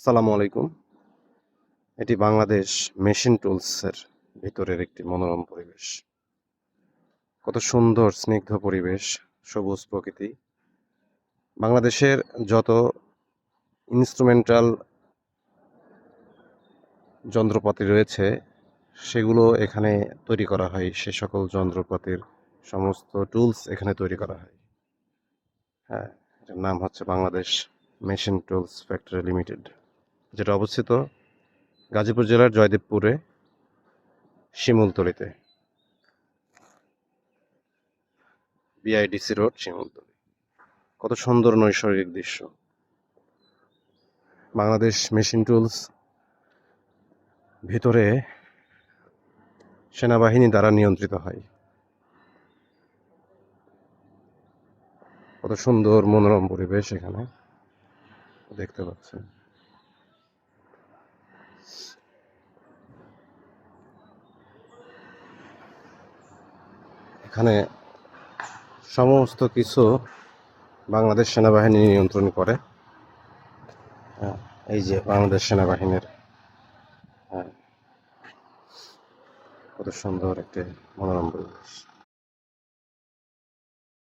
আসসালামু আলাইকুম। এটি বাংলাদেশ মেশিন টুলসের ভিতরের একটি মনোরম পরিবেশ। কত সুন্দর স্নিগ্ধ পরিবেশ, সবুজ প্রকৃতি। বাংলাদেশের যত ইনস্ট্রুমেন্টাল যন্ত্রপাতি রয়েছে সেগুলো এখানে তৈরি করা হয়। সে সকল যন্ত্রপাতির সমস্ত টুলস এখানে তৈরি করা হয়। হ্যাঁ, এটার নাম হচ্ছে Bangladesh machine tools factory limited, যেটা অবস্থিত গাজীপুর জেলার জয়দেবপুরে শিমুলতলিতে, বিআইডিসি রোড, শিমুলতলি। কত সুন্দর নৈসর্গিক দৃশ্য। বাংলাদেশ মেশিন টুলস ভিতরে সেনাবাহিনী দ্বারা নিয়ন্ত্রিত হয়। কত সুন্দর মনোরম পরিবেশ এখানে দেখতে পাচ্ছেন। এখানে সমস্ত কিছু বাংলাদেশ সেনাবাহিনী নিয়ন্ত্রণ করে। এই যে বাংলাদেশ সেনাবাহিনীর, কত সুন্দর একটি মনোরম পরিবেশ।